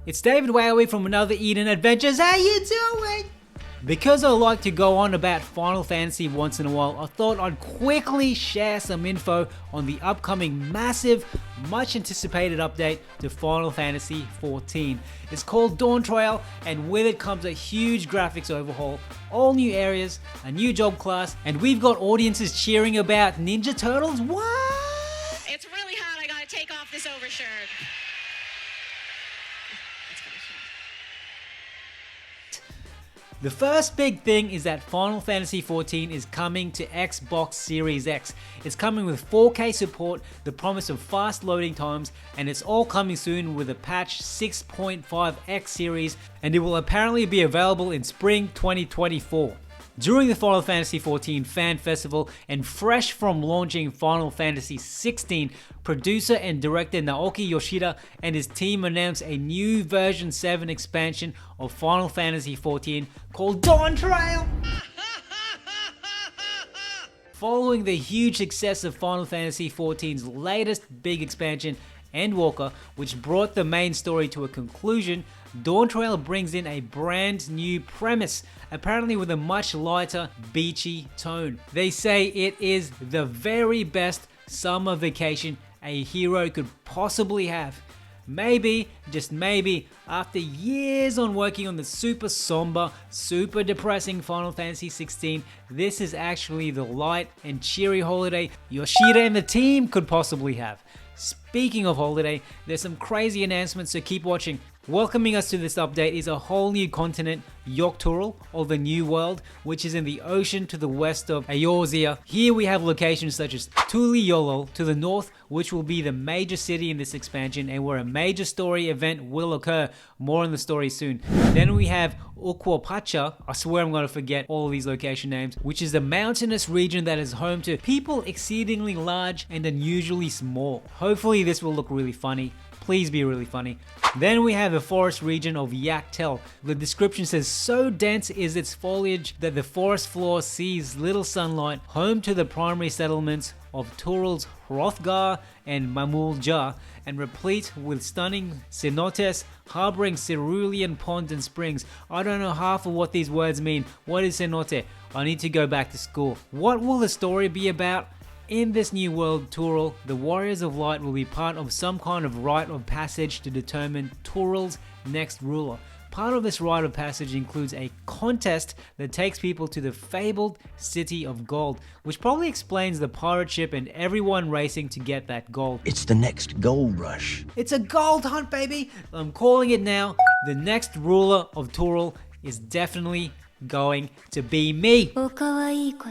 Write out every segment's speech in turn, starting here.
It's David Wowie from Another Eden Adventures. How you doing? Because I like to go on about Final Fantasy once in a while, I thought I'd quickly share some info on the upcoming massive, much anticipated update to Final Fantasy XIV. It's called Dawntrail, and with it comes a huge graphics overhaul, all new areas, a new job class, and we've got audiences cheering about Ninja Turtles. What? It's really hot, I gotta take off this overshirt. The first big thing is that Final Fantasy XIV is coming to Xbox Series X. It's coming with 4K support, the promise of fast loading times, and it's all coming soon with a patch 6.5 X series, and it will apparently be available in spring 2024. During the Final Fantasy XIV Fan Festival, and fresh from launching Final Fantasy XVI, producer and director Naoki Yoshida and his team announced a new version 7 expansion of Final Fantasy XIV called Dawntrail. Following the huge success of Final Fantasy XIV's latest big expansion, Endwalker, which brought the main story to a conclusion, Dawntrail brings in a brand new premise, apparently with a much lighter, beachy tone. They say it is the very best summer vacation a hero could possibly have. Maybe, just maybe, after years on working on the super somber, super depressing Final Fantasy XVI, this is actually the light and cheery holiday Yoshida and the team could possibly have. Speaking of holiday, there's some crazy announcements, so keep watching. Welcoming us to this update is a whole new continent, Yggdrasil, or the New World, which is in the ocean to the west of Eorzea. Here we have locations such as Tuliyollal to the north, which will be the major city in this expansion and where a major story event will occur. More on the story soon. Then we have Ukwapacha, I swear I'm going to forget all of these location names, which is the mountainous region that is home to people exceedingly large and unusually small. Hopefully this will look really funny. Please be really funny. Then we have the forest region of Yaktel. The description says, so dense is its foliage that the forest floor sees little sunlight, home to the primary settlements of Turals, Hrothgar and Mamulja, and replete with stunning cenotes harboring cerulean ponds and springs. I don't know half of what these words mean. What is cenote? I need to go back to school. What will the story be about? In this new world, Tural, the Warriors of Light will be part of some kind of rite of passage to determine Tural's next ruler. Part of this rite of passage includes a contest that takes people to the fabled City of Gold, which probably explains the pirate ship and everyone racing to get that gold. It's the next gold rush. It's a gold hunt, baby! I'm calling it now. The next ruler of Tural is definitely going to be me.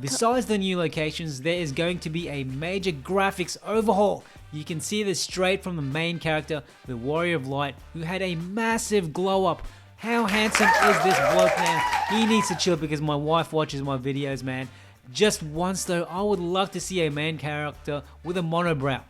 Besides the new locations, there is going to be a major graphics overhaul. You can see this straight from the main character, the Warrior of Light, who had a massive glow up. How handsome is this bloke, man? He needs to chill because my wife watches my videos, man. Just once though, I would love to see a main character with a monobrow,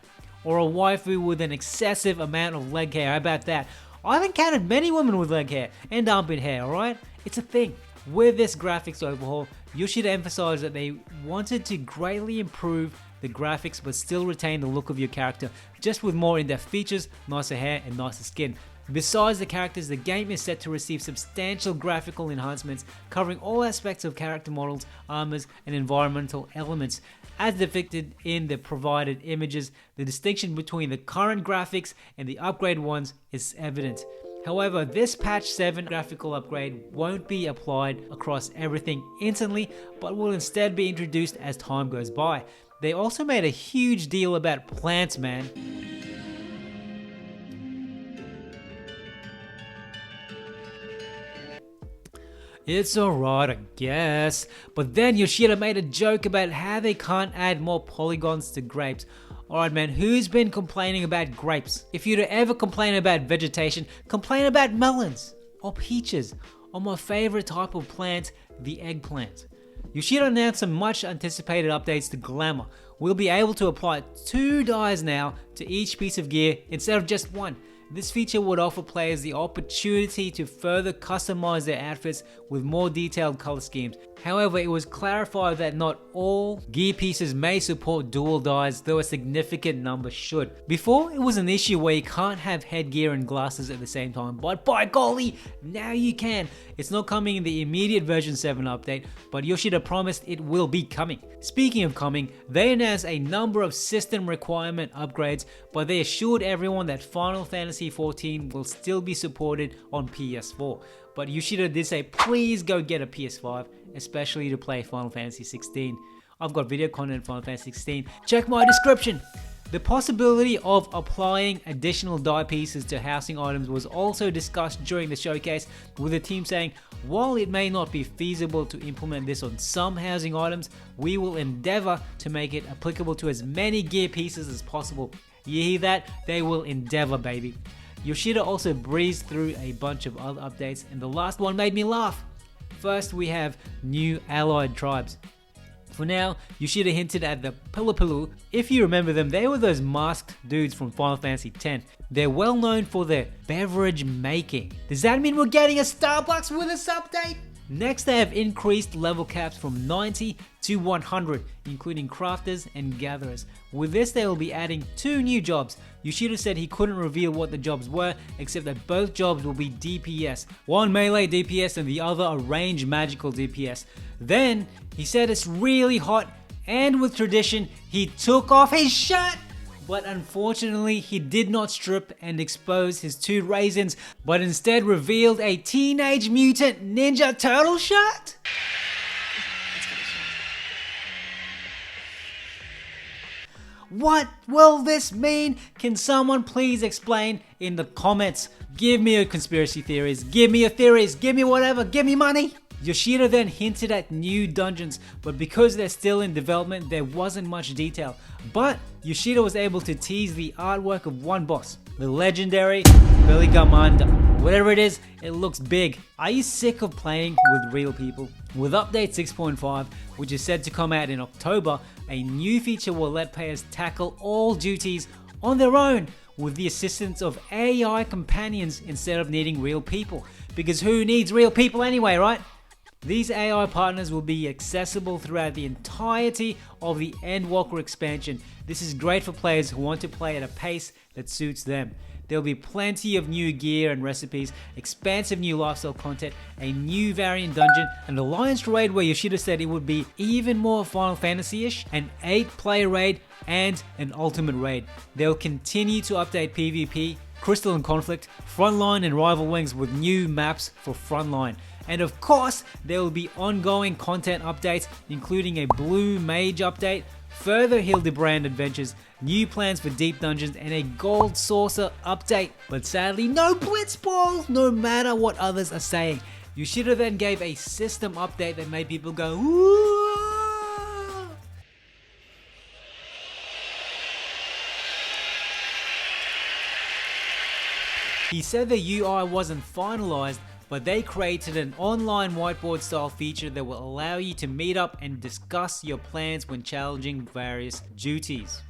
or a waifu with an excessive amount of leg hair. How about that? I've encountered many women with leg hair and armpit hair, alright? It's a thing. With this graphics overhaul, Yoshida emphasized that they wanted to greatly improve the graphics but still retain the look of your character, just with more in-depth features, nicer hair and nicer skin. Besides the characters, the game is set to receive substantial graphical enhancements covering all aspects of character models, armors and environmental elements. As depicted in the provided images, the distinction between the current graphics and the upgrade ones is evident. However, this patch 7 graphical upgrade won't be applied across everything instantly, but will instead be introduced as time goes by. They also made a huge deal about plants, man. It's alright, I guess. But then Yoshida made a joke about how they can't add more polygons to grapes. Alright man, who's been complaining about grapes? If you'd ever complain about vegetation, complain about melons or peaches, or my favorite type of plant, the eggplant. Yoshida announced some much anticipated updates to Glamour. We'll be able to apply 2 dyes now to each piece of gear instead of just 1. This feature would offer players the opportunity to further customize their outfits with more detailed color schemes. However, it was clarified that not all gear pieces may support dual dyes, though a significant number should. Before, it was an issue where you can't have headgear and glasses at the same time, but by golly, now you can. It's not coming in the immediate version 7 update, but Yoshida promised it will be coming. Speaking of coming, they announced a number of system requirement upgrades, but they assured everyone that Final Fantasy XIV will still be supported on PS4. But Yoshida did say please go get a PS5, especially to play Final Fantasy XVI. I've got video content in Final Fantasy XVI, check my description! The possibility of applying additional die pieces to housing items was also discussed during the showcase, with the team saying, while it may not be feasible to implement this on some housing items, we will endeavor to make it applicable to as many gear pieces as possible. You hear that? They will endeavor, baby. Yoshida also breezed through a bunch of other updates, and the last one made me laugh. First, we have new allied tribes. For now, Yoshida hinted at the Pilu. If you remember them, they were those masked dudes from Final Fantasy X. They're well known for their beverage making. Does that mean we're getting a Starbucks with this update? Next, they have increased level caps from 90 to 100, including crafters and gatherers. With this, they will be adding 2 new jobs. Yoshida said he couldn't reveal what the jobs were, except that both jobs will be DPS. One melee DPS and the other a ranged magical DPS. Then, he said it's really hot, and with tradition, he took off his shirt! But unfortunately, he did not strip and expose his 2 raisins, but instead revealed a Teenage Mutant Ninja Turtle shirt? What will this mean? Can someone please explain in the comments? Give me your conspiracy theories, give me your theories, give me whatever, give me money! Yoshida then hinted at new dungeons, but because they're still in development, there wasn't much detail. But Yoshida was able to tease the artwork of one boss, the legendary Beligamanda. Whatever it is, it looks big. Are you sick of playing with real people? With update 6.5, which is said to come out in October, a new feature will let players tackle all duties on their own with the assistance of AI companions instead of needing real people. Because who needs real people anyway, right? These AI partners will be accessible throughout the entirety of the Endwalker expansion. This is great for players who want to play at a pace that suits them. There will be plenty of new gear and recipes, expansive new lifestyle content, a new variant dungeon, an alliance raid where Yoshida said it would be even more Final Fantasy-ish, an 8-player raid, and an ultimate raid. They will continue to update PvP, Crystal and Conflict, Frontline and Rival Wings with new maps for Frontline. And of course, there will be ongoing content updates, including a Blue Mage update, further Hildebrand adventures, new plans for deep dungeons, and a Gold Saucer update. But sadly, no Blitzballs, no matter what others are saying. Yoshida then gave a system update that made people go, ooh. He said the UI wasn't finalized, but they created an online whiteboard style feature that will allow you to meet up and discuss your plans when challenging various duties.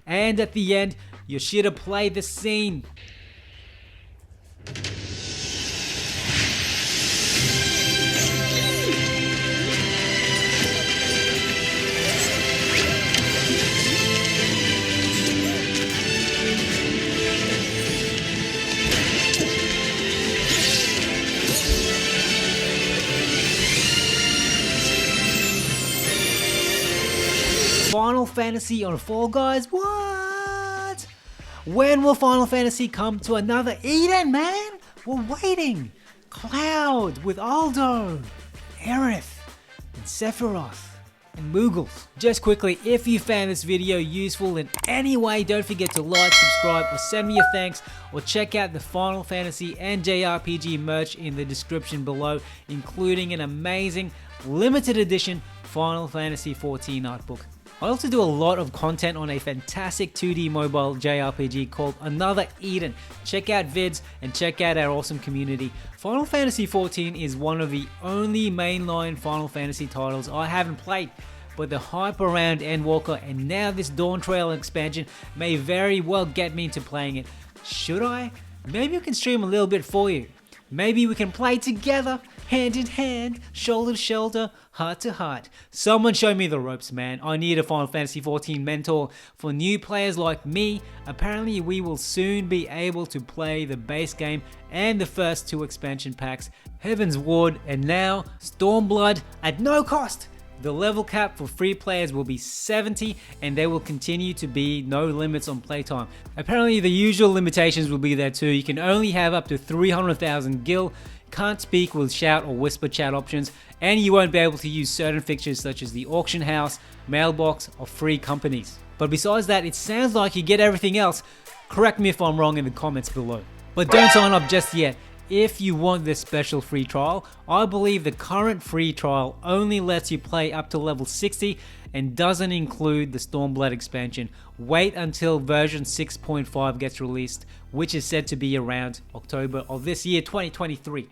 And at the end, Yoshida played the scene. Final Fantasy on Fall Guys? What? When will Final Fantasy come to another Eden, man? We're waiting. Cloud with Aldo, Aerith, and Sephiroth, and Moogles. Just quickly, if you found this video useful in any way, don't forget to like, subscribe, or send me your thanks, or check out the Final Fantasy and JRPG merch in the description below, including an amazing limited edition Final Fantasy XIV art book. I also do a lot of content on a fantastic 2D mobile JRPG called Another Eden. Check out vids and check out our awesome community. Final Fantasy XIV is one of the only mainline Final Fantasy titles I haven't played, but the hype around Endwalker and now this Dawntrail expansion may very well get me into playing it. Should I? Maybe we can stream a little bit for you. Maybe we can play together, hand in hand, shoulder to shoulder, heart to heart. Someone show me the ropes, man. I need a Final Fantasy XIV mentor. For new players like me, apparently we will soon be able to play the base game and the first 2 expansion packs, Heaven's Ward and now Stormblood at no cost. The level cap for free players will be 70 and there will continue to be no limits on playtime. Apparently the usual limitations will be there too. You can only have up to 300,000 gil, can't speak with shout or whisper chat options, and you won't be able to use certain fixtures such as the auction house, mailbox, or free companies. But besides that, it sounds like you get everything else. Correct me if I'm wrong in the comments below. But don't sign up just yet. If you want this special free trial, I believe the current free trial only lets you play up to level 60 and doesn't include the Stormblood expansion. Wait until version 6.5 gets released, which is said to be around October of this year, 2023.